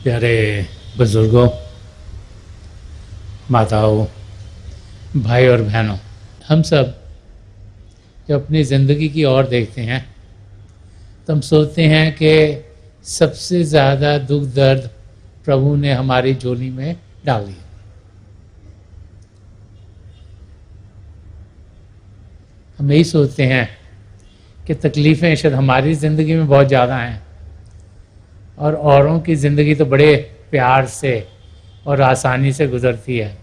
प्यारे बुजुर्गों, माताओं, भाई और बहनों, हम सब जब अपनी ज़िंदगी की ओर देखते हैं तो हम सोचते हैं कि सबसे ज़्यादा दुख दर्द प्रभु ने हमारी झोली में डाल दिया। हम यही सोचते हैं कि तकलीफ़ें शायद हमारी ज़िंदगी में बहुत ज़्यादा हैं और औरों की ज़िंदगी तो बड़े प्यार से और आसानी से गुज़रती है।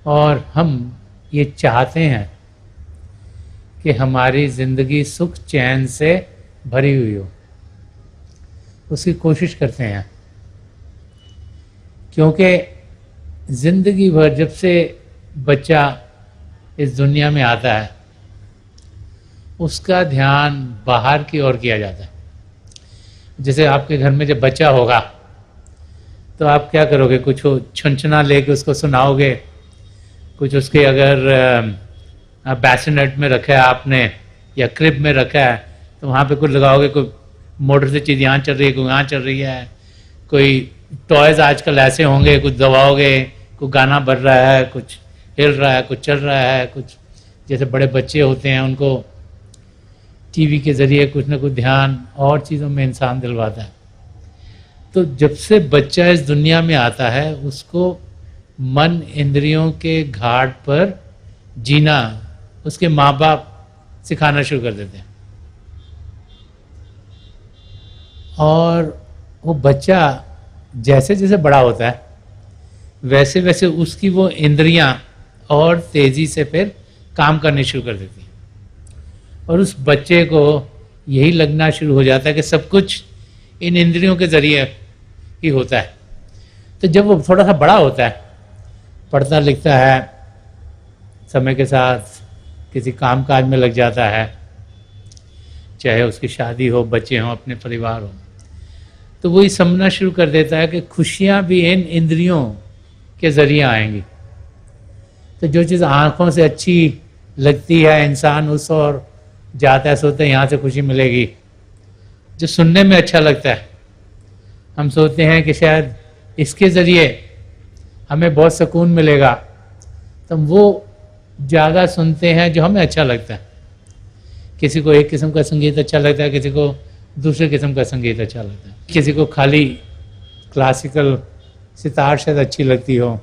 और हम ये चाहते हैं कि हमारी ज़िंदगी सुख चैन से भरी हुई हो, उसकी कोशिश करते हैं, क्योंकि ज़िंदगी भर जब से बच्चा इस दुनिया में आता है उसका ध्यान बाहर की ओर किया जाता है। जैसे आपके घर में जब बच्चा होगा तो आप क्या करोगे, कुछ छुनछुना लेके उसको सुनाओगे, कुछ उसके अगर बैसिनेट में रखा है आपने या क्रिब में रखा है तो वहाँ पे कुछ लगाओगे, कोई मोटर से चीज़ यहाँ चल रही है, कोई यहाँ चल रही है, कोई टॉयज़ आजकल ऐसे होंगे, कुछ दबाओगे, कोई गाना बज रहा है, कुछ हिल रहा है, कुछ चल रहा है, कुछ जैसे बड़े बच्चे होते हैं उनको टीवी के ज़रिए कुछ ना कुछ ध्यान और चीज़ों में इंसान दिलवाता है। तो जब से बच्चा इस दुनिया में आता है उसको मन इंद्रियों के घाट पर जीना उसके माँ बाप सिखाना शुरू कर देते हैं। और वो बच्चा जैसे जैसे बड़ा होता है वैसे वैसे उसकी वो इंद्रियां और तेज़ी से फिर काम करने शुरू कर देती हैं और उस बच्चे को यही लगना शुरू हो जाता है कि सब कुछ इन इंद्रियों के ज़रिए ही होता है। तो जब वो थोड़ा सा बड़ा होता है, पढ़ता लिखता है, समय के साथ किसी काम काज में लग जाता है, चाहे उसकी शादी हो, बच्चे हों, अपने परिवार हो, तो वही समझना शुरू कर देता है कि खुशियाँ भी इन इंद्रियों के ज़रिए आएंगी। तो जो चीज़ आँखों से अच्छी लगती है इंसान उस और जाता है, सोचते हैं यहाँ से खुशी मिलेगी। जो सुनने में अच्छा लगता है हम सोचते हैं कि शायद इसके ज़रिए हमें बहुत सुकून मिलेगा, तो हम वो ज़्यादा सुनते हैं जो हमें अच्छा लगता है। किसी को एक किस्म का संगीत अच्छा लगता है, किसी को दूसरे किस्म का संगीत अच्छा लगता है, किसी को खाली क्लासिकल सितार शायद अच्छी लगती हो,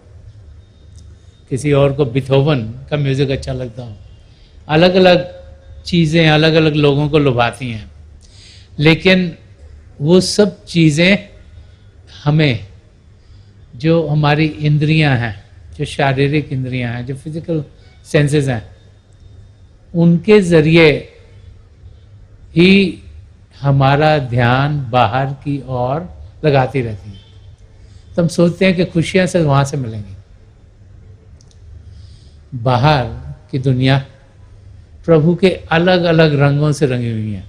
किसी और को बीथोवन का म्यूज़िक अच्छा लगता हो। अलग अलग चीज़ें अलग अलग लोगों को लुभाती हैं, लेकिन वो सब चीज़ें हमें, जो हमारी इंद्रियां हैं, जो शारीरिक इंद्रियां हैं, जो फिजिकल सेंसेस हैं, उनके ज़रिए ही हमारा ध्यान बाहर की ओर लगाती रहती है। तो हम सोचते हैं कि खुशियाँ से वहाँ से मिलेंगी। बाहर की दुनिया प्रभु के अलग अलग रंगों से रंगी हुई हैं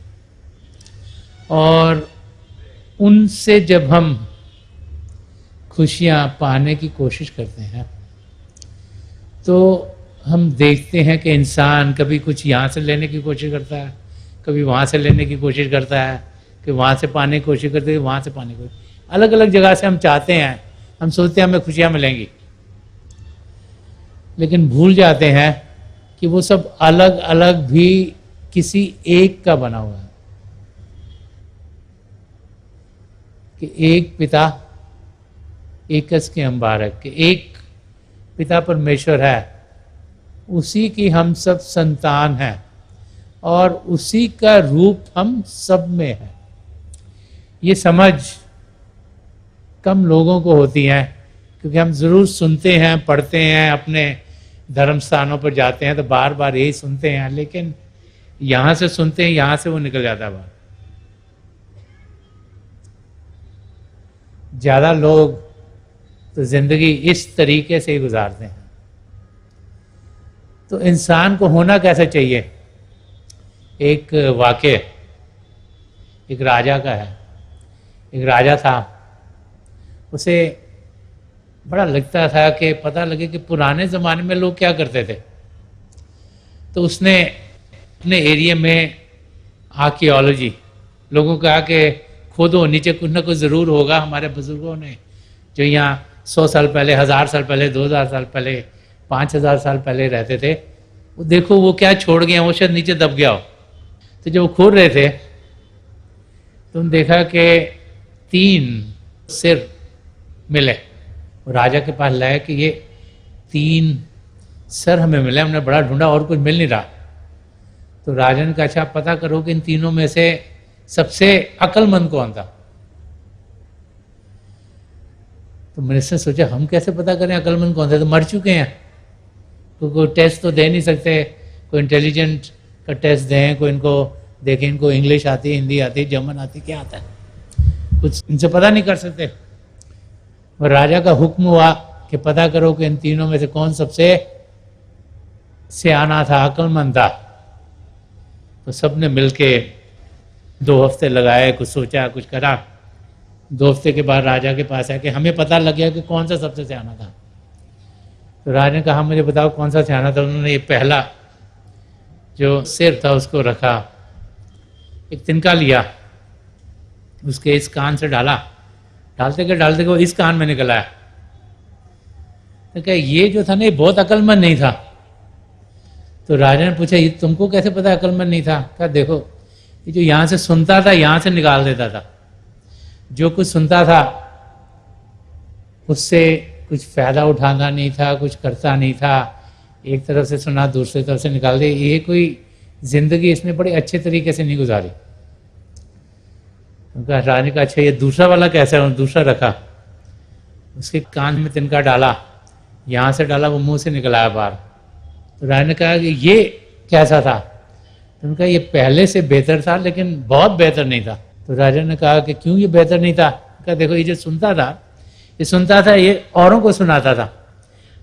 और उनसे जब हम खुशियाँ पाने की कोशिश करते हैं तो हम देखते हैं कि इंसान कभी कुछ यहाँ से लेने की कोशिश करता है, कभी वहाँ से लेने की कोशिश करता है, कि वहाँ से पाने की कोशिश करते हैं, वहाँ से पाने की कोशिश, अलग अलग जगह से हम चाहते हैं, हम सोचते हैं हमें खुशियाँ मिलेंगी, लेकिन भूल जाते हैं कि वो सब अलग अलग भी किसी एक का बना हुआ है। कि एक पिता एकस के अंबारक, के एक पिता परमेश्वर है, उसी की हम सब संतान हैं और उसी का रूप हम सब में है। ये समझ कम लोगों को होती है, क्योंकि हम ज़रूर सुनते हैं, पढ़ते हैं, अपने धर्म स्थानों पर जाते हैं तो बार बार यही सुनते हैं, लेकिन यहाँ से सुनते हैं, यहाँ से वो निकल जाता है बाहर। ज़्यादा लोग तो ज़िंदगी इस तरीके से ही गुजारते हैं। तो इंसान को होना कैसा चाहिए? एक वाक़या एक राजा का है। एक राजा था, उसे बड़ा लगता था कि पता लगे कि पुराने ज़माने में लोग क्या करते थे। तो उसने अपने एरिया में आर्कियोलॉजी लोगों को कहा कि खोदो, नीचे कुछ ना कुछ ज़रूर होगा। हमारे बुजुर्गों ने जो यहाँ 100 साल पहले, 1000 साल पहले, 2000 साल पहले, 5000 साल पहले रहते थे, वो देखो वो क्या छोड़ गए, वो शायद नीचे दब गया हो। तो जब वो खोद रहे थे तो उन्होंने देखा कि 3 सिर मिले। राजा के पास लाए कि ये 3 सर हमें मिले, हमने बड़ा ढूंढा और कुछ मिल नहीं रहा। तो राजा ने कहा अच्छा आप पता करो कि इन तीनों में से सबसे अक्लमंद कौन था। तो मिनिस्टर सोचा हम कैसे पता करें अक्लमंद कौन था, तो मर चुके हैं, तो कोई टेस्ट तो दे नहीं सकते, कोई इंटेलिजेंट का टेस्ट दें, कोई इनको देखें इनको इंग्लिश आती है, हिंदी आती है, जर्मन आती है, क्या आता है, कुछ इनसे पता नहीं कर सकते। और राजा का हुक्म हुआ कि पता करो कि इन तीनों में से कौन सबसे सियाना था, अक्लमंद था। तो सबने मिलके 2 हफ्ते लगाए, कुछ सोचा कुछ करा। 2 हफ्ते के बाद राजा के पास आया कि हमें पता लग गया कि कौन सा सबसे सियाना था। तो राजा ने कहा मुझे बताओ कौन सा सियाना था। उन्होंने ये पहला जो सिर था उसको रखा, एक तिनका लिया, उसके इस कान से डाला, डालते के वो इस कान में निकल आया। तो क्या ये जो था ना ये बहुत अक्लमंद नहीं था। तो राजा ने पूछा ये तुमको कैसे पता अक्लमंद नहीं था। कहा देखो ये जो यहाँ से सुनता था यहाँ से निकाल देता था, जो कुछ सुनता था उससे कुछ फायदा उठाना नहीं था, कुछ करता नहीं था, एक तरफ से सुना दूसरी तरफ से निकाल दे। ये कोई जिंदगी इसने बड़े अच्छे तरीके से नहीं गुजारी। उनका राजा का अच्छा ये दूसरा वाला कैसा है, दूसरा रखा, उसके कान में तिनका डाला, यहाँ से डाला वो मुंह से निकलाया बाहर। तो राजा ने कहा कि ये कैसा था। तो उनका ये पहले से बेहतर था लेकिन बहुत बेहतर नहीं था। तो राजा ने कहा कि क्यों ये बेहतर नहीं था। कहा देखो ये जो सुनता था ये औरों को सुनाता था।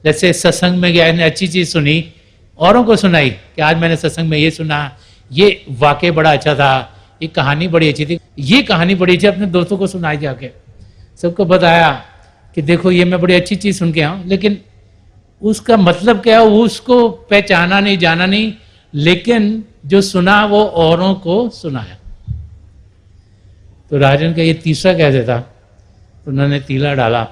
जैसे सत्संग में गया, इसने अच्छी चीज सुनी, औरों को सुनाई कि आज मैंने सत्संग में ये सुना, ये वाकई बड़ा अच्छा था, ये कहानी बड़ी अच्छी थी, ये कहानी बड़ी अच्छी, अपने दोस्तों को सुनाई जाके, सबको बताया कि देखो ये मैं बड़ी अच्छी चीज सुन के आऊँ। लेकिन उसका मतलब क्या है उसको पहचाना नहीं, जाना नहीं, लेकिन जो सुना वो औरों को सुनाया। तो राजन का ये तीसरा कैसे था। तो उन्होंने तीला डाला,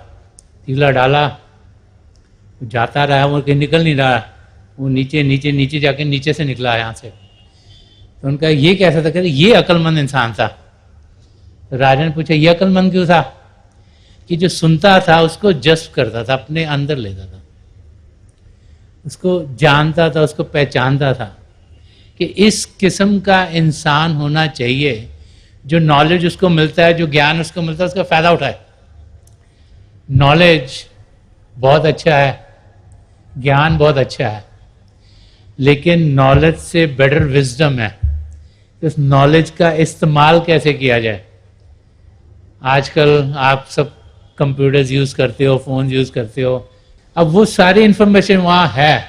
जाता रहा, वो कहीं निकल नहीं रहा, वो नीचे जाके नीचे से निकला यहाँ से। तो उनका ये कैसा था, कहते ये अक्लमंद इंसान था। तो राजा ने पूछा ये अक्लमंद क्यों था। कि जो सुनता था उसको जज्ब करता था, अपने अंदर लेता था, उसको जानता था, उसको पहचानता था कि इस किस्म का इंसान होना चाहिए जो नॉलेज उसको मिलता है, जो ज्ञान उसको मिलता है उसका फायदा उठाए। नॉलेज बहुत अच्छा है, ज्ञान बहुत अच्छा है, लेकिन नॉलेज से बेटर विजडम है। उस नॉलेज का इस्तेमाल कैसे किया जाए। आजकल आप सब कंप्यूटर्स यूज़ करते हो, फ़ोन यूज़ करते हो, अब वो सारी इंफॉर्मेशन वहाँ है,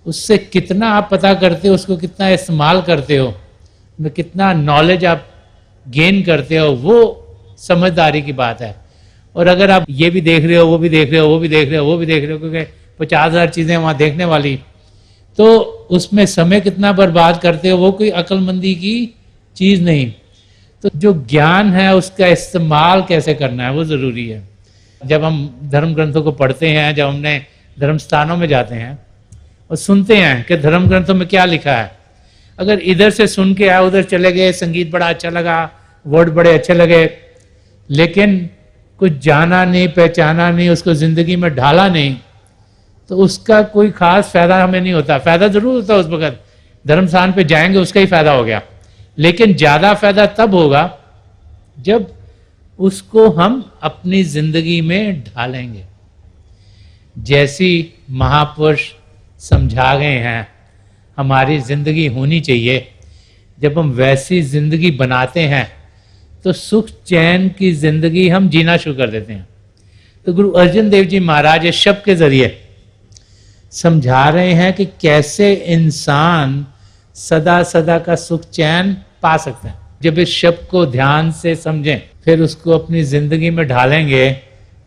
उससे कितना आप पता करते हो, उसको कितना इस्तेमाल करते हो, कितना नॉलेज आप गेन करते हो, वो समझदारी की बात है। और अगर आप ये भी देख रहे हो, वो भी देख रहे हो, वो भी देख रहे हो, वो भी देख रहे हो, क्योंकि 50,000 चीज़ें वहाँ देखने वाली, तो उसमें समय कितना बर्बाद करते हो, वो कोई अक्लमंदी की चीज़ नहीं। तो जो ज्ञान है उसका इस्तेमाल कैसे करना है वो ज़रूरी है। जब हम धर्म ग्रंथों को पढ़ते हैं, जब हमने धर्म स्थानों में जाते हैं और सुनते हैं कि धर्म ग्रंथों में क्या लिखा है, अगर इधर से सुन के आए उधर चले गए, संगीत बड़ा अच्छा लगा, वर्ड बड़े अच्छे लगे, लेकिन कुछ जाना नहीं, पहचाना नहीं, उसको ज़िंदगी में ढाला नहीं, तो उसका कोई खास फायदा हमें नहीं होता। फायदा जरूर होता है उस वक्त, धर्म स्थान पे जाएंगे उसका ही फायदा हो गया, लेकिन ज़्यादा फायदा तब होगा जब उसको हम अपनी जिंदगी में ढालेंगे। जैसी महापुरुष समझा गए हैं हमारी जिंदगी होनी चाहिए, जब हम वैसी जिंदगी बनाते हैं तो सुख चैन की जिंदगी हम जीना शुरू कर देते हैं। तो गुरु अर्जन देव जी महाराज इस शब्द के जरिए समझा रहे हैं कि कैसे इंसान सदा सदा का सुख चैन पा सकते हैं। जब इस शब्द को ध्यान से समझें, फिर उसको अपनी जिंदगी में ढालेंगे,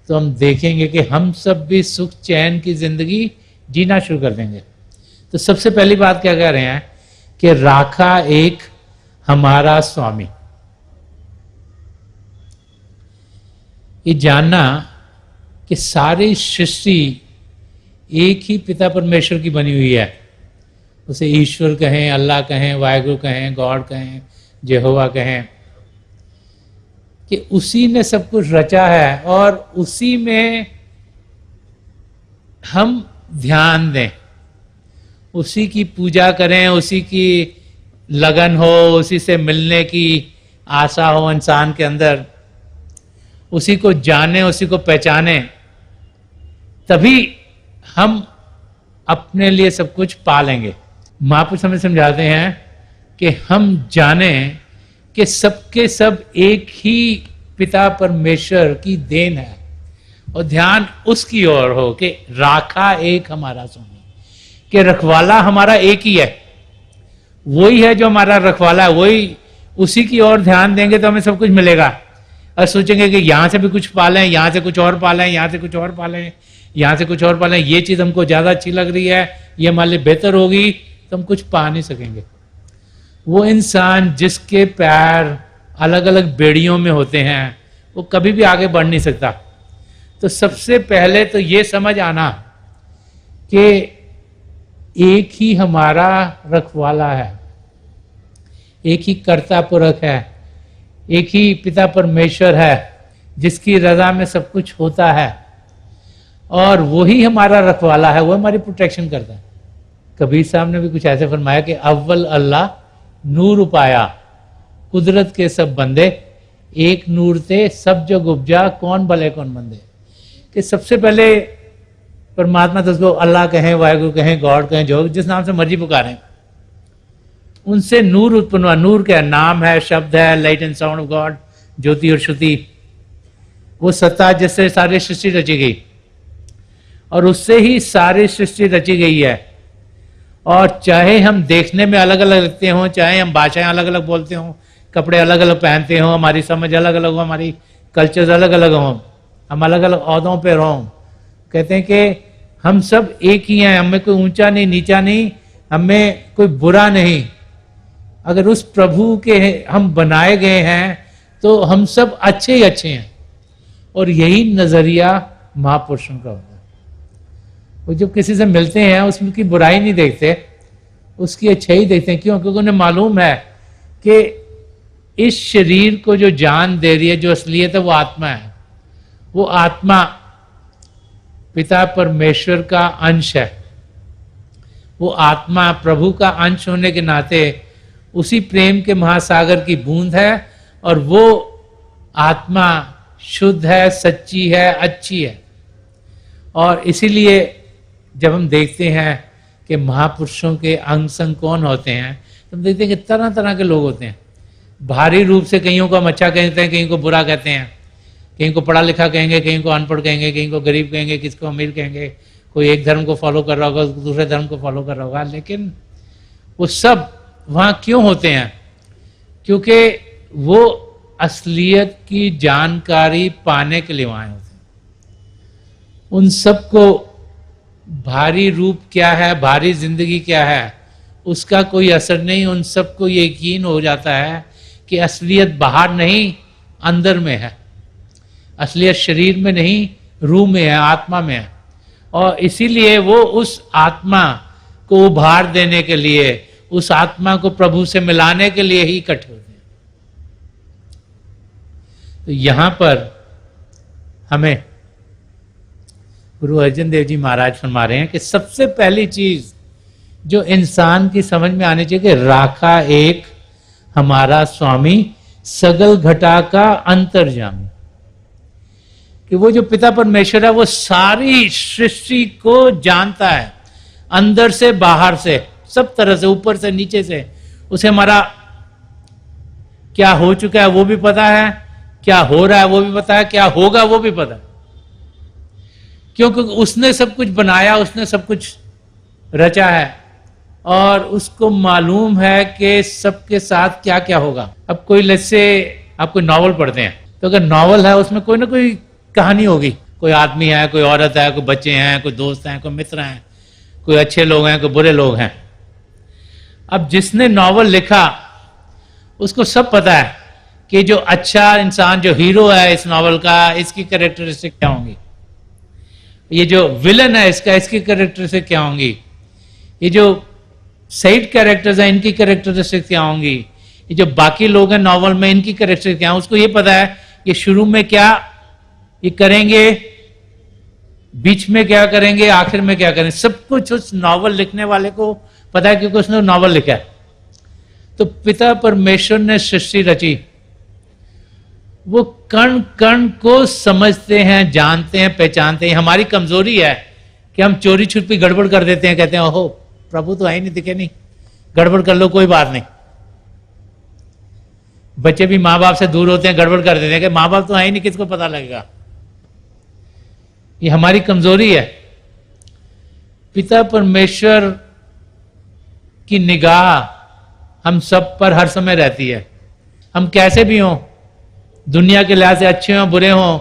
तो हम देखेंगे कि हम सब भी सुख चैन की जिंदगी जीना शुरू कर देंगे। तो सबसे पहली बात क्या कह रहे हैं कि राखा एक हमारा स्वामी। ये जानना कि सारी सृष्टि एक ही पिता परमेश्वर की बनी हुई है, उसे ईश्वर कहें, अल्लाह कहें, वाहिगुरु कहें, गॉड कहें, यहोवा कहें, कि उसी ने सब कुछ रचा है और उसी में हम ध्यान दें, उसी की पूजा करें, उसी की लगन हो, उसी से मिलने की आशा हो इंसान के अंदर, उसी को जाने, उसी को पहचाने, तभी हम अपने लिए सब कुछ पा लेंगे। महापुरुष हमें समझाते हैं कि हम जाने कि सबके सब एक ही पिता परमेश्वर की देन है और ध्यान उसकी ओर हो कि राखा एक हमारा स्वामी, कि रखवाला हमारा एक ही है, वही है जो हमारा रखवाला है, वही, उसी की ओर ध्यान देंगे तो हमें सब कुछ मिलेगा। और सोचेंगे कि यहां से भी कुछ पालें, यहां से कुछ और पालें, यहां से कुछ और पालें, यहां से कुछ और पालें, ये चीज हमको ज्यादा अच्छी लग रही है, ये हमारे लिए बेहतर होगी, तो हम कुछ पा नहीं सकेंगे। वो इंसान जिसके पैर अलग अलग बेड़ियों में होते हैं वो कभी भी आगे बढ़ नहीं सकता। तो सबसे पहले तो ये समझ आना कि एक ही हमारा रखवाला है, एक ही कर्ता पुरख है, एक ही पिता परमेश्वर है जिसकी रजा में सब कुछ होता है और वही हमारा रखवाला है, वो हमारी प्रोटेक्शन करता है। कबीर साहब ने भी कुछ ऐसे फरमाया कि अव्वल अल्लाह नूर उपाया, कुदरत के सब बंदे, एक नूर थे सब जग उपजा, कौन भले कौन बंदे। कि सबसे पहले परमात्मा तो उसको अल्लाह कहें, वाहिगुरु कहें, गॉड कहें, जो जिस नाम से मर्जी पुकारें, उनसे नूर उत्पन्न हुआ। नूर क्या नाम है, शब्द है, light and sound of God, ज्योति और श्रुति, वो सत्ता जिससे सारी सृष्टि रची गई और उससे ही सारी सृष्टि रची गई है। और चाहे हम देखने में अलग अलग लगते हों, चाहे हम भाषाएं अलग अलग बोलते हों, कपड़े अलग अलग पहनते हों, हमारी समझ अलग अलग हो, हमारी कल्चर्स अलग अलग हों, हम अलग अलग ओहदों पर हों, कहते हैं कि हम सब एक ही हैं, हमें कोई ऊंचा नहीं, नीचा नहीं, हमें कोई बुरा नहीं। अगर उस प्रभु के हम बनाए गए हैं तो हम सब अच्छे ही अच्छे हैं। और यही नजरिया महापुरुषों का होता है। वो जब किसी से मिलते हैं उसमें की बुराई नहीं देखते, उसकी अच्छाई देखते हैं। क्यों? क्योंकि उन्हें मालूम है कि इस शरीर को जो जान दे रही है, जो असलियत है, वो आत्मा है। वो आत्मा पिता परमेश्वर का अंश है। वो आत्मा प्रभु का अंश होने के नाते उसी प्रेम के महासागर की बूंद है और वो आत्मा शुद्ध है, सच्ची है, अच्छी है। और इसीलिए जब हम देखते हैं कि महापुरुषों के अंग संग कौन होते हैं, तो हम देखते हैं कि तरह तरह के लोग होते हैं। भारी रूप से कईयों को हम अच्छा कहते हैं, कहीं को बुरा कहते हैं, कहीं को पढ़ा लिखा कहेंगे, कहीं को अनपढ़ कहेंगे, कहीं को गरीब कहेंगे, किसको अमीर कहेंगे। कोई एक धर्म को फॉलो कर रहा होगा, दूसरे धर्म को फॉलो कर रहा होगा, लेकिन वो सब वहां क्यों होते हैं? क्योंकि वो असलियत की जानकारी पाने के लिए वहां होते हैं। उन सबको भारी रूप क्या है, भारी जिंदगी क्या है, उसका कोई असर नहीं। उन सबको ये यकीन हो जाता है कि असलियत बाहर नहीं, अंदर में है। असलियत शरीर में नहीं, रूह में है, आत्मा में है। और इसीलिए वो उस आत्मा को उभार देने के लिए, उस आत्मा को प्रभु से मिलाने के लिए ही इकट्ठे होते हैं। तो यहां पर हमें गुरु अर्जन देव जी महाराज फरमा रहे हैं कि सबसे पहली चीज जो इंसान की समझ में आनी चाहिए कि राखा एक हमारा स्वामी, सगल घटा का अंतर्जामी। कि वो जो पिता परमेश्वर है वो सारी सृष्टि को जानता है, अंदर से बाहर से, सब तरह से, ऊपर से नीचे से। उसे हमारा क्या हो चुका है वो भी पता है, क्या हो रहा है वो भी पता है, क्या होगा वो भी पता है। क्योंकि उसने सब कुछ बनाया, उसने सब कुछ रचा है और उसको मालूम है कि सबके साथ क्या क्या होगा। अब कोई जैसे आप कोई नॉवल पढ़ते हैं, तो अगर नॉवल है उसमें कोई ना कोई कहानी होगी। कोई आदमी है, कोई औरत है, कोई बच्चे हैं, कोई दोस्त हैं, कोई मित्र हैं, कोई अच्छे लोग हैं, कोई बुरे लोग हैं। अब जिसने नॉवल लिखा उसको सब पता है कि जो अच्छा इंसान, जो हीरो है इस नॉवल का, इसकी कैरेक्टरिस्टिक क्या होंगी, ये जो विलन है इसका, इसकी कैरेक्टरिस्टिक क्या होंगी, ये जो साइड कैरेक्टर्स हैं इनकी कैरेक्टरिस्टिक क्या होंगी, ये जो बाकी लोग हैं नॉवल में इनकी कैरेक्टरिस्टिक क्या है, उसको ये पता है ये शुरू में क्या ये करेंगे, बीच में क्या करेंगे, आखिर में क्या करेंगे, सब कुछ उस नॉवल लिखने वाले को पता है, क्योंकि उसने नॉवल लिखा है। तो पिता परमेश्वर ने सृष्टि रची, वो कण कण को समझते हैं, जानते हैं, पहचानते हैं। हमारी कमजोरी है कि हम चोरी छुपी गड़बड़ कर देते हैं, कहते हैं ओहो प्रभु तो है नहीं, दिखे नहीं, गड़बड़ कर लो कोई बात नहीं। बच्चे भी माँ बाप से दूर होते हैं, गड़बड़ कर देते हैं कि माँ बाप तो है ही नहीं, किसको पता लगेगा। ये हमारी कमजोरी है। पिता परमेश्वर की निगाह हम सब पर हर समय रहती है, हम कैसे भी हों, दुनिया के लिहाज से अच्छे हों बुरे हों,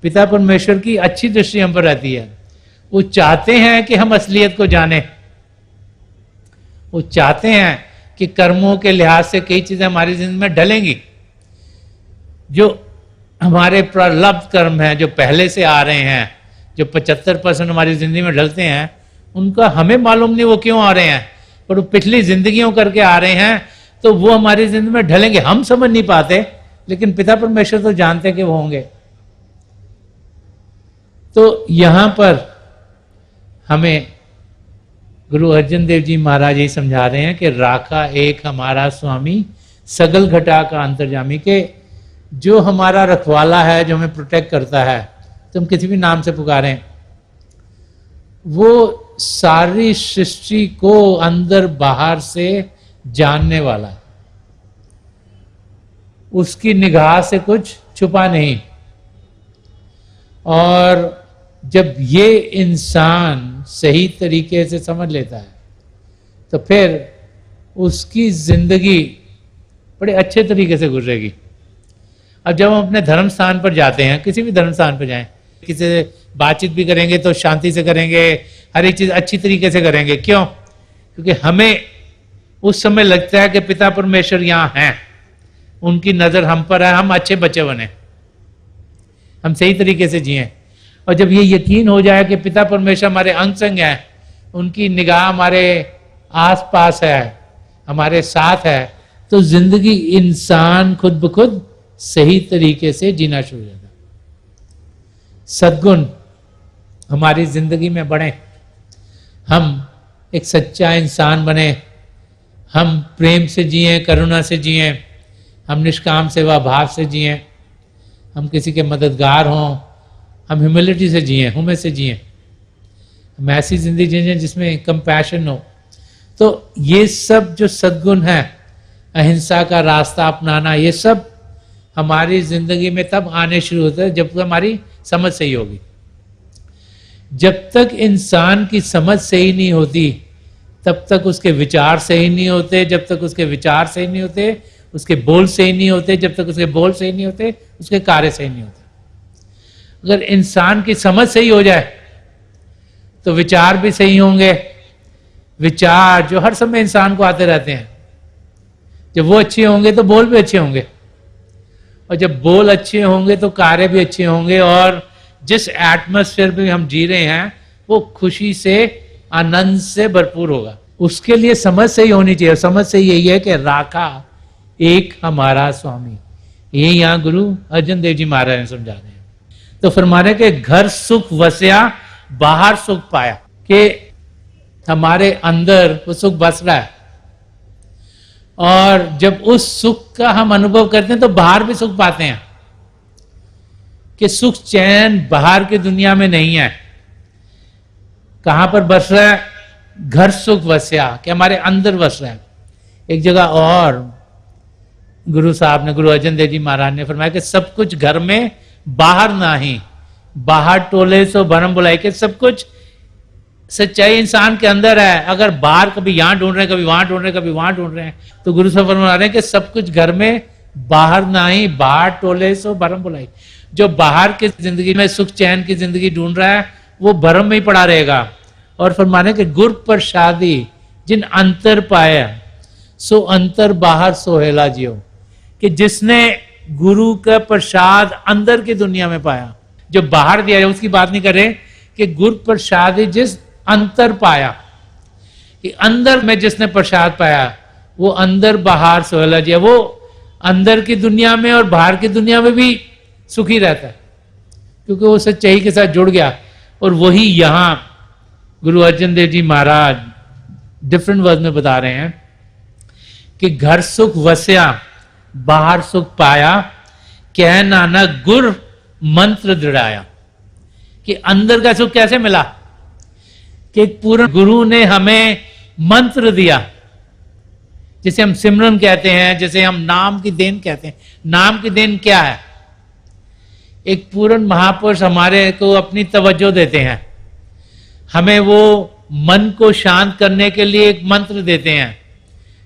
पिता परमेश्वर की अच्छी दृष्टि हम पर रहती है। वो चाहते हैं कि हम असलियत को जानें, वो चाहते हैं कि कर्मों के लिहाज से कई चीजें हमारी जिंदगी में ढलेंगी, जो हमारे प्रलब्ध कर्म हैं, जो पहले से आ रहे हैं, जो 75% हमारी जिंदगी में ढलते हैं, उनका हमें मालूम नहीं वो क्यों आ रहे हैं, पर वो पिछली जिंदगियों करके आ रहे हैं, तो वो हमारी जिंदगी में ढलेंगे। हम समझ नहीं पाते, लेकिन पिता परमेश्वर तो जानते हैं कि वो होंगे। तो यहां पर हमें गुरु अर्जन देव जी महाराज ये समझा रहे हैं कि राखा एक हमारा स्वामी, सगल घटा का अंतर्जामी, के जो हमारा रखवाला है, जो हमें प्रोटेक्ट करता है, तो हम किसी भी नाम से पुकारें, वो सारी सृष्टि को अंदर बाहर से जानने वाला है, उसकी निगाह से कुछ छुपा नहीं। और जब ये इंसान सही तरीके से समझ लेता है तो फिर उसकी जिंदगी बड़े अच्छे तरीके से गुजरेगी। अब जब हम अपने धर्म स्थान पर जाते हैं, किसी भी धर्म स्थान पर जाएं, किसी से बातचीत भी करेंगे तो शांति से करेंगे, हर एक चीज अच्छी तरीके से करेंगे। क्यों? क्योंकि हमें उस समय लगता है कि पिता परमेश्वर यहाँ हैं, उनकी नजर हम पर है, हम अच्छे बच्चे बने, हम सही तरीके से जिए। और जब ये यकीन हो जाए कि पिता परमेश्वर हमारे अंग संग है, उनकी निगाह हमारे आस पास है, हमारे साथ है, तो जिंदगी इंसान खुद ब खुद सही तरीके से जीना शुरू हो जाता है। सद्गुण हमारी जिंदगी में बढ़े, हम एक सच्चा इंसान बने, हम प्रेम से जिए, करुणा से जिए, हम निष्काम सेवा भाव से जिए, हम किसी के मददगार हों, हम ह्यूमिलिटी से जिए, हुमे से जिए, हम ऐसी जिंदगी जिए जिसमें कंपैशन हो। तो ये सब जो सद्गुण है, अहिंसा का रास्ता अपनाना, ये सब हमारी जिंदगी में तब आने शुरू होते हैं जब तक हमारी समझ सही होगी। जब तक इंसान की समझ सही नहीं होती तब तक उसके विचार सही नहीं होते, जब तक उसके विचार सही नहीं होते उसके बोल सही नहीं होते, जब तक उसके बोल सही नहीं होते उसके कार्य सही नहीं होते। अगर इंसान की समझ सही हो जाए तो विचार भी सही होंगे। विचार जो हर समय इंसान को आते रहते हैं, जब वो अच्छे होंगे तो बोल भी अच्छे होंगे, और जब बोल अच्छे होंगे तो कार्य भी अच्छे होंगे, और जिस एटमॉस्फेयर में हम जी रहे हैं वो खुशी से, आनंद से भरपूर होगा। उसके लिए समझ सही होनी चाहिए। समझ सही यही है कि राखा एक हमारा स्वामी। ये यहां गुरु अर्जन देव जी महाराज ने समझा रहे हैं। तो फरमाने के घर सुख वसया बाहर सुख पाया, कि हमारे अंदर वो सुख बस रहा है, और जब उस सुख का हम अनुभव करते हैं तो बाहर भी सुख पाते हैं। कि सुख चैन बाहर की दुनिया में नहीं है। कहां पर बस रहा है? घर सुख वसया, कि हमारे अंदर बस रहा है। एक जगह और गुरु साहब ने, गुरु अर्जन देव जी महाराज ने फरमाया कि सब कुछ घर में बाहर ना ही, बाहर टोले सो भरम बुलाई, के सब कुछ सच्चाई इंसान के अंदर है। अगर बाहर कभी यहां ढूंढ रहे हैं, कभी वहां ढूंढ रहे हैं, कभी वहां ढूंढ रहे हैं, तो गुरु साहब फरमा रहे हैं कि सब कुछ घर में बाहर ना ही, बाहर टोले सो भरम बुलाई। जो बाहर की जिंदगी में सुख चैन की जिंदगी ढूंढ रहा है वो भरम में ही पड़ा रहेगा। और फरमाने के गुर प्रसादी जिन अंतर पाया सो अंतर बाहर सोहेला जियो, कि जिसने गुरु का प्रसाद अंदर की दुनिया में पाया। जो बाहर दिया उसकी बात नहीं कर रहे कि गुरु प्रसाद जिस अंतर पाया, कि अंदर में जिसने प्रसाद पाया वो अंदर बाहर सोहला जी, वो अंदर की दुनिया में और बाहर की दुनिया में भी सुखी रहता है, क्योंकि वो सच्चाई के साथ जुड़ गया। और वही यहां गुरु अर्जन देव जी महाराज डिफरेंट वर्ड में बता रहे हैं कि घर सुख वस्या बाहर सुख पाया, कह नानक गुर मंत्र दृढ़ाया। कि अंदर का सुख कैसे मिला? कि पूर्ण गुरु ने हमें मंत्र दिया, जिसे हम सिमरन कहते हैं, जिसे हम नाम की देन कहते हैं। नाम की देन क्या है? एक पूर्ण महापुरुष हमारे को अपनी तवज्जो देते हैं, हमें वो मन को शांत करने के लिए एक मंत्र देते हैं,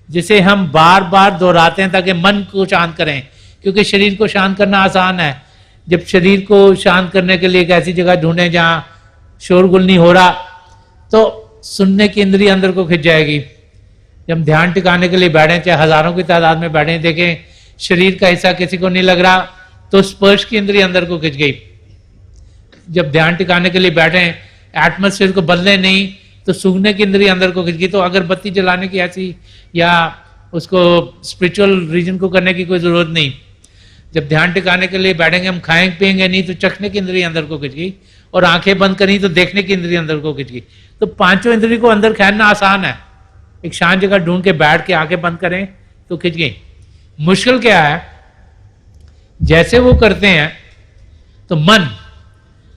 जिसे हम बार बार दोहराते हैं ताकि मन को शांत करें। क्योंकि शरीर को शांत करना आसान है। जब शरीर को शांत करने के लिए एक ऐसी जगह ढूंढें जहां शोरगुल नहीं हो रहा, तो सुनने की इंद्रिय अंदर को खिंच जाएगी। जब ध्यान टिकाने के लिए बैठे, चाहे हजारों की तादाद में बैठे, देखें शरीर का हिस्सा किसी को नहीं लग रहा, तो स्पर्श की इंद्रिय अंदर को खिंच गई। जब ध्यान टिकाने के लिए बैठे, एटमोस्फेयर को बदले नहीं, तो सूंघने की इंद्रिय अंदर को खिंच गई। तो अगरबत्ती जलाने की ऐसी या उसको स्पिरिचुअल रीजन को करने की कोई जरूरत नहीं। जब ध्यान टिकाने के लिए बैठेंगे, हम खाएंगे पिएंगे नहीं, तो चखने की इंद्रिय अंदर को खिंच गई, और आंखें बंद करी तो देखने की इंद्रिय अंदर को खिंच गई। तो पांचों इंद्रिय को अंदर खींचना आसान है। एक शांत जगह ढूंढ के बैठ के आंखें बंद करें तो खिंच गई। मुश्किल क्या है? जैसे वो करते हैं तो मन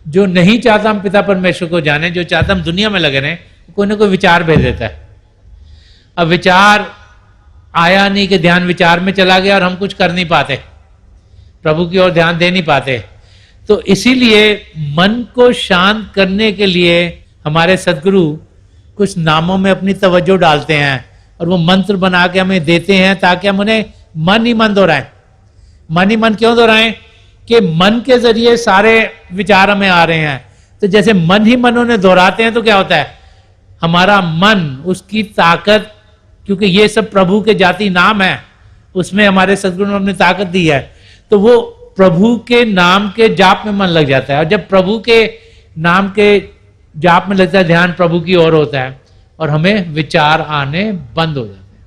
जो नहीं चाहता हम पिता परमेश्वर को जाने, जो चाहता हम दुनिया में लगे रहें, कोई ना कोई विचार भेज देता है। अब विचार आया नहीं कि ध्यान विचार में चला गया और हम कुछ कर नहीं पाते, प्रभु की ओर ध्यान दे नहीं पाते। तो इसीलिए मन को शांत करने के लिए हमारे सदगुरु कुछ नामों में अपनी तवज्जो डालते हैं और वो मंत्र बना के हमें देते हैं, ताकि हम उन्हें मन ही मन दोहराएं। मन ही मन क्यों दोहराएं? कि मन के जरिए सारे विचार हमें आ रहे हैं। तो जैसे मन ही मन उन्हें दोहराते हैं तो क्या होता है? हमारा मन, उसकी ताकत, क्योंकि ये सब प्रभु के जाति नाम है, उसमें हमारे सदगुरु ने अपनी ताकत दी है, तो वो प्रभु के नाम के जाप में मन लग जाता है। और जब प्रभु के नाम के जाप में लगता है, ध्यान प्रभु की ओर होता है और हमें विचार आने बंद हो जाते हैं।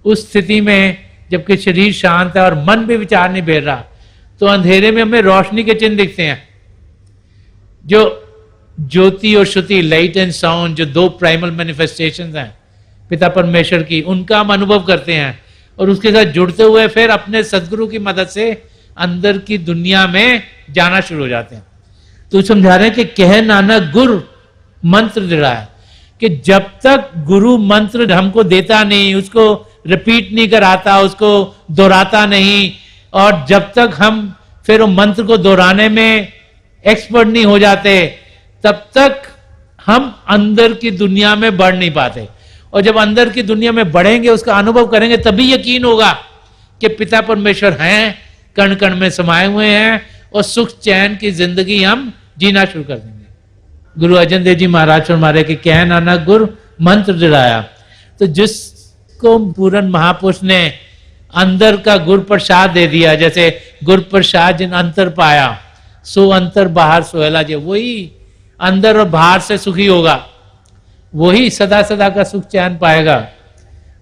उस स्थिति में जबकि शरीर शांत है और मन भी विचार नहीं भेज रहा, तो अंधेरे में हमें रोशनी के चिन्ह दिखते हैं। जो ज्योति और श्रुति, लाइट एंड साउंड, जो दो प्राइमल मैनिफेस्टेशंस हैं पिता परमेश्वर की, उनका हम अनुभव करते हैं और उसके साथ जुड़ते हुए फिर अपने सदगुरु की मदद से अंदर की दुनिया में जाना शुरू हो जाते हैं। तो समझा रहे हैं कि कह नानक गुरु मंत्र दे रहा है कि जब तक गुरु मंत्र हमको देता नहीं, उसको रिपीट नहीं कराता, उसको दोहराता नहीं, और जब तक हम फिर वो मंत्र को दोहराने में एक्सपर्ट नहीं हो जाते, तब तक हम अंदर की दुनिया में बढ़ नहीं पाते। और जब अंदर की दुनिया में बढ़ेंगे, उसका अनुभव करेंगे, तभी यकीन होगा कि पिता परमेश्वर हैं, कण कण में समाये हुए हैं, और सुख चैन की जिंदगी हम जीना शुरू कर देंगे। गुरु अर्जन देव जी महाराज फरमारे कि कह नानक गुरु मंत्र दिलाया। तो जिसको पूर्ण महापुरुष ने अंदर का गुरु प्रसाद दे दिया, जैसे गुरु प्रसाद जिन अंतर पाया सो अंतर बाहर सोहला जी, वही अंदर और बाहर से सुखी होगा, वही सदा सदा का सुख चैन पाएगा,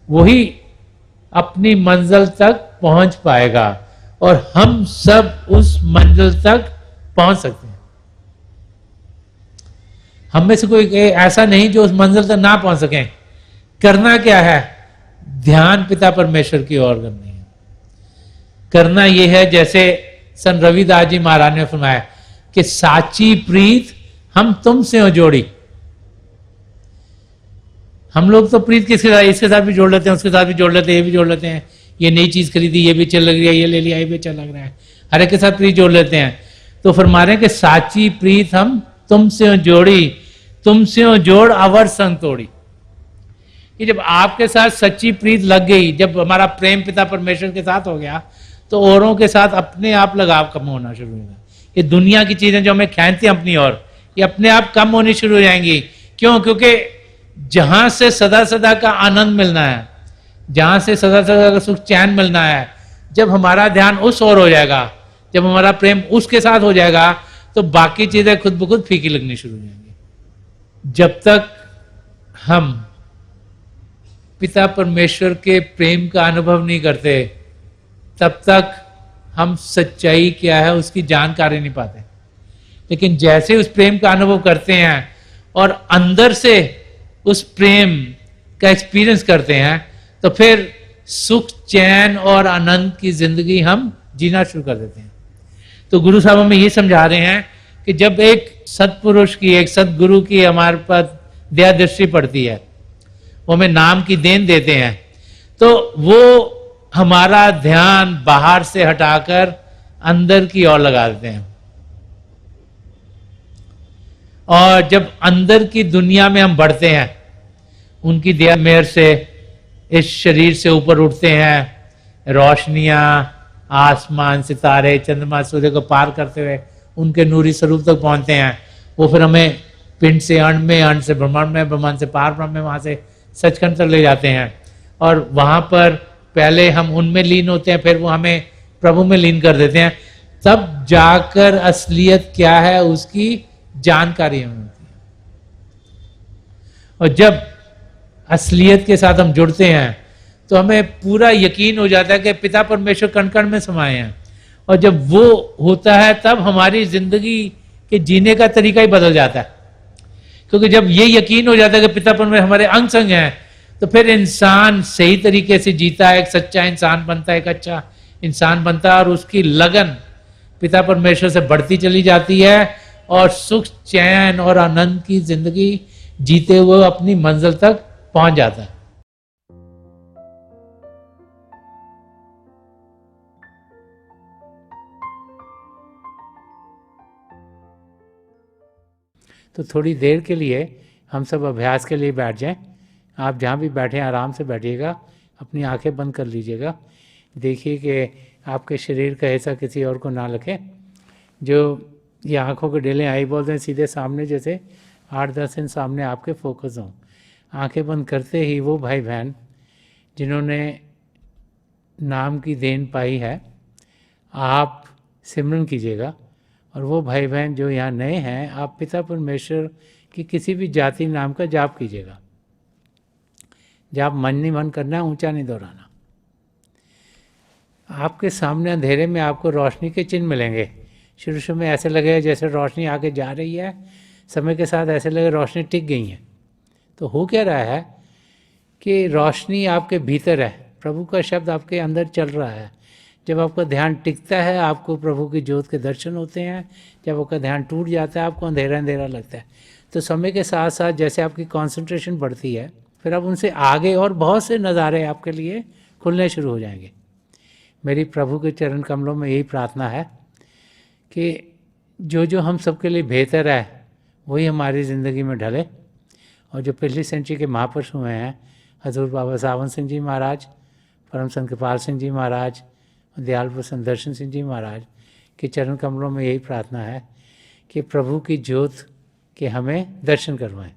वही अपनी मंजिल तक पहुंच पाएगा, और हम सब उस मंजिल तक पहुंच सकते हैं। हम में से कोई ऐसा नहीं जो उस मंजिल तक ना पहुंच सके। करना क्या है? ध्यान पिता परमेश्वर की ओर करनी है। करना यह है जैसे सन रविदास जी महाराज ने फरमाया कि साची प्रीत हम तुमसे हो जोड़ी। हम लोग तो प्रीत किसके साथ, इसके साथ भी जोड़ लेते हैं, उसके साथ भी जोड़ लेते हैं, ये भी जोड़ लेते हैं, ये नई चीज खरीदी ये भी अच्छा लग रही है, ये ले लिया ये भी अच्छा लग रहा है, हर एक के साथ प्रीत जोड़ लेते हैं। तो फरमा रहे हैं कि साची प्रीत हम तुमसे हो जोड़ी, तुमसे हो जोड़ अवर संग तोड़ी। कि जब आपके साथ सच्ची प्रीत लग गई, जब हमारा प्रेम पिता परमेश्वर के साथ हो गया, तो औरों के साथ अपने आप लगाव कम होना शुरू होगा। ये दुनिया की चीजें जो हमें खींचती हैं अपनी ओर, ये अपने आप कम होनी शुरू हो जाएंगी। क्यों? क्योंकि जहां से सदा सदा का आनंद मिलना है, जहां से सदा सदा का सुख चैन मिलना है, जब हमारा ध्यान उस ओर हो जाएगा, जब हमारा प्रेम उसके साथ हो जाएगा, तो बाकी चीजें खुद ब खुद फीकी लगनी शुरू हो जाएंगी। जब तक हम पिता परमेश्वर के प्रेम का अनुभव नहीं करते, तब तक हम सच्चाई क्या है उसकी जानकारी नहीं पाते। लेकिन जैसे उस प्रेम का अनुभव करते हैं और अंदर से उस प्रेम का एक्सपीरियंस करते हैं, तो फिर सुख, चैन और आनंद की जिंदगी हम जीना शुरू कर देते हैं। तो गुरु साहब हमें ये समझा रहे हैं कि जब एक सत्पुरुष की, एक सदगुरु की हमारे पर दया दृष्टि पड़ती है, वो हमें नाम की देन देते हैं, तो वो हमारा ध्यान बाहर से हटाकर अंदर की ओर लगा देते हैं। और जब अंदर की दुनिया में हम बढ़ते हैं, उनकी दया मेहर से इस शरीर से ऊपर उठते हैं, रोशनियां, आसमान, सितारे, चंद्रमा, सूर्य को पार करते हुए उनके नूरी स्वरूप तक पहुंचते हैं। वो फिर हमें पिंड से अण्ड में, अण्ड से ब्रह्मांड में, ब्रह्मांड से पार ब्रह्म में, वहां से सचखंड तक ले जाते हैं। और वहां पर पहले हम उनमें लीन होते हैं, फिर वो हमें प्रभु में लीन कर देते हैं। तब जाकर असलियत क्या है उसकी जानकारी हमें होती है। और जब असलियत के साथ हम जुड़ते हैं, तो हमें पूरा यकीन हो जाता है कि पिता परमेश्वर कण कण में समाये हैं। और जब वो होता है, तब हमारी जिंदगी के जीने का तरीका ही बदल जाता है। क्योंकि जब ये यकीन हो जाता है कि पिता परमेश्वर हमारे अंग संग हैं, तो फिर इंसान सही तरीके से जीता है, एक सच्चा इंसान बनता है, एक अच्छा इंसान बनता है, और उसकी लगन पिता परमेश्वर से बढ़ती चली जाती है, और सुख, चैन और आनंद की जिंदगी जीते हुए अपनी मंजिल तक पहुंच जाता है। तो थोड़ी देर के लिए हम सब अभ्यास के लिए बैठ जाएं। आप जहाँ भी बैठे आराम से बैठिएगा, अपनी आंखें बंद कर लीजिएगा। देखिए कि आपके शरीर का हिस्सा किसी और को ना लगे। जो ये आंखों के डेले आई बोलते हैं, सीधे सामने जैसे 8-10 इंच सामने आपके फोकस हों। आंखें बंद करते ही वो भाई बहन जिन्होंने नाम की देन पाई है, आप सिमरन कीजिएगा। और वो भाई बहन जो यहाँ नए हैं, आप पिता परमेश्वर की किसी भी जाति नाम का जाप कीजिएगा। जाप मन नहीं मन करना है, ऊंचा नहीं दोहराना। आपके सामने अंधेरे में आपको रोशनी के चिन्ह मिलेंगे। शुरू शुरू में ऐसे लगेगा जैसे रोशनी आगे जा रही है, समय के साथ ऐसे लगे रोशनी टिक गई है। तो हो क्या रहा है कि रोशनी आपके भीतर है, प्रभु का शब्द आपके अंदर चल रहा है। जब आपका ध्यान टिकता है, आपको प्रभु की ज्योत के दर्शन होते हैं। जब आपका ध्यान टूट जाता है, आपको अंधेरा अंधेरा लगता है। तो समय के साथ साथ जैसे आपकी कंसंट्रेशन बढ़ती है, फिर आप उनसे आगे और बहुत से नज़ारे आपके लिए खुलने शुरू हो जाएंगे। मेरी प्रभु के चरण कमलों में यही प्रार्थना है कि जो जो हम सबके लिए बेहतर है, वही हमारी ज़िंदगी में ढले। और जो पिछली सेंचुरी के महापुरुष हुए हैं, हजूर बाबा सावन सिंह जी महाराज, परम संत कृपाल सिंह जी महाराज, दयाल प्रसन्न दर्शन सिंह जी महाराज के चरण कमलों में यही प्रार्थना है कि प्रभु की ज्योत के हमें दर्शन करवाएं।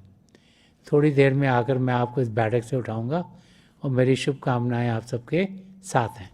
थोड़ी देर में आकर मैं आपको इस बैठक से उठाऊंगा, और मेरी शुभकामनाएं आप सबके साथ हैं।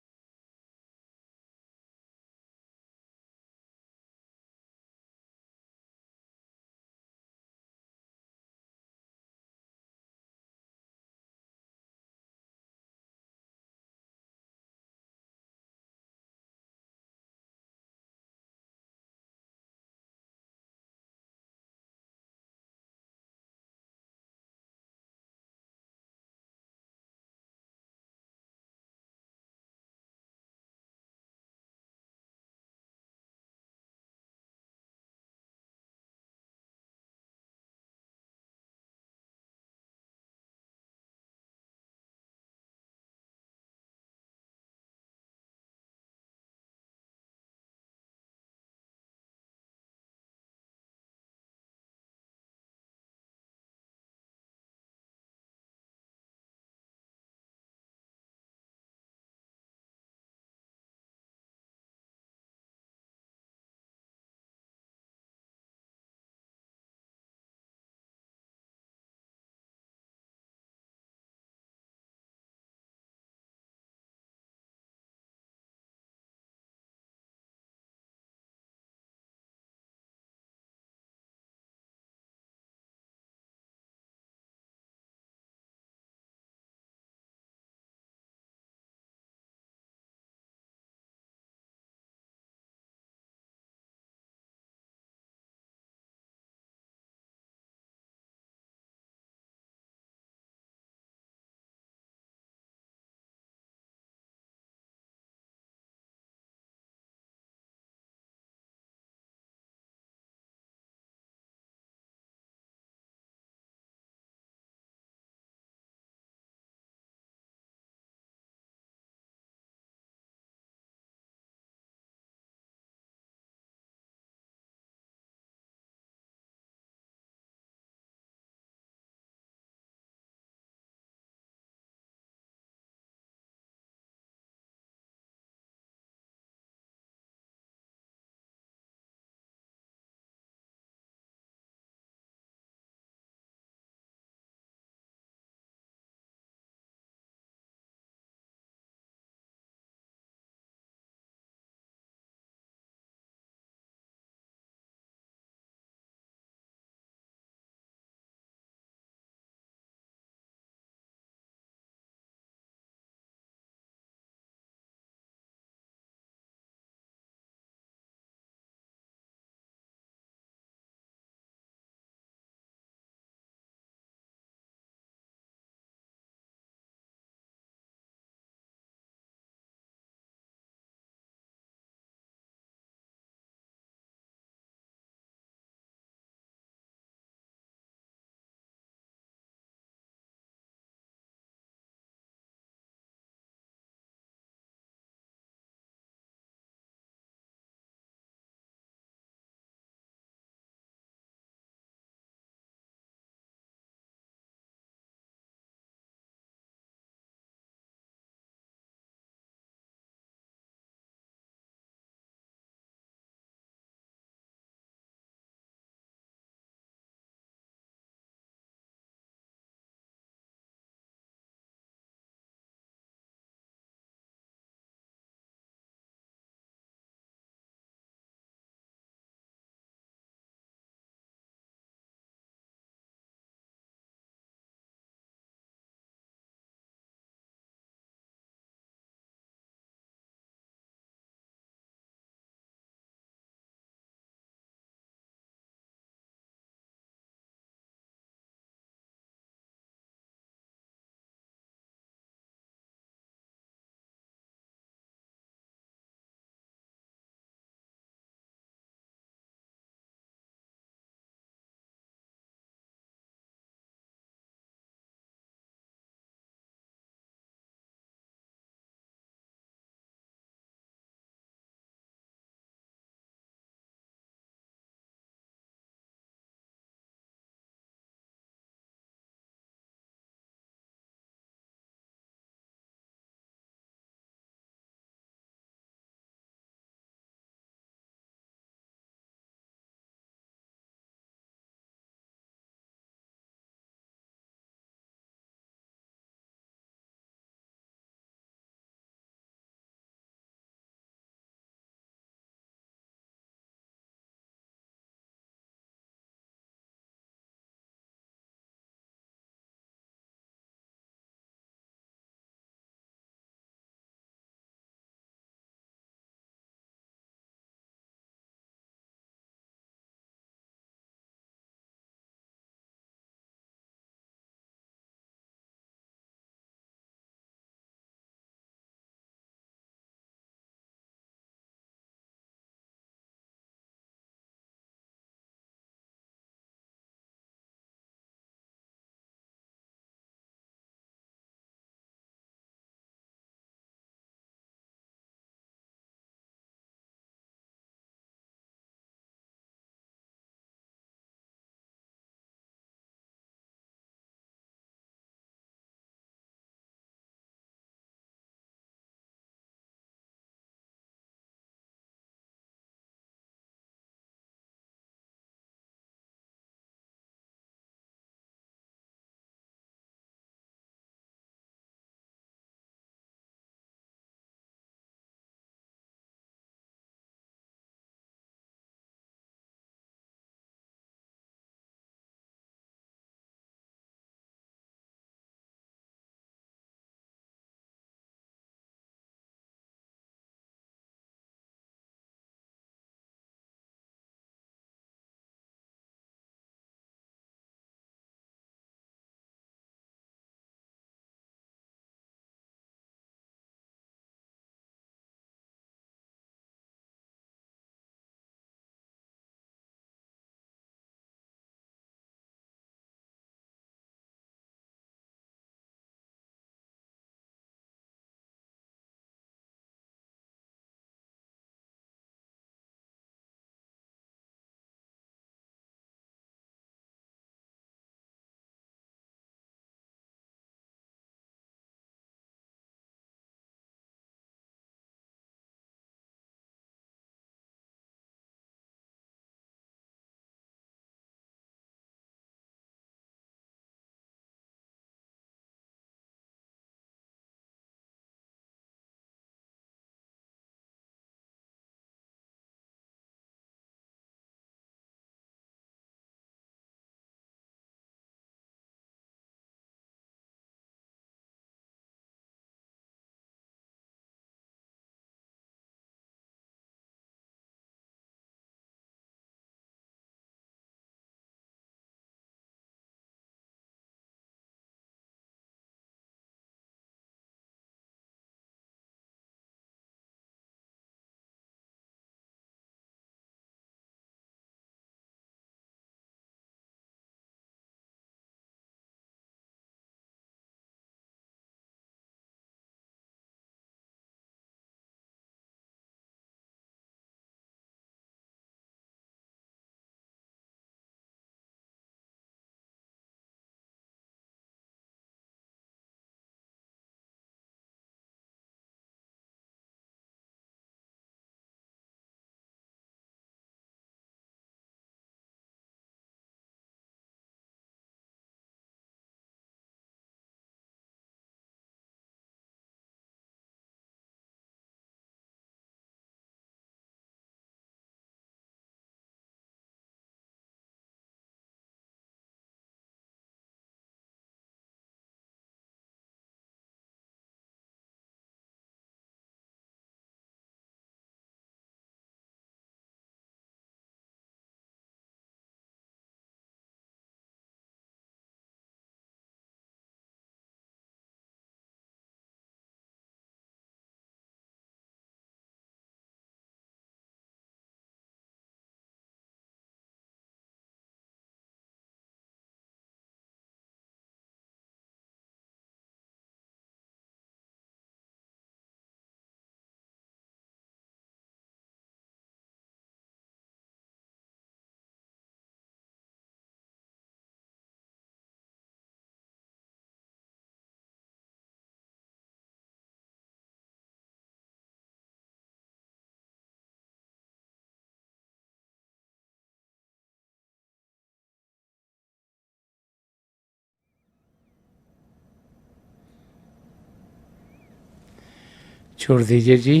छोड़ दीजिए जी,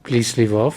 प्लीज़ लीव ऑफ।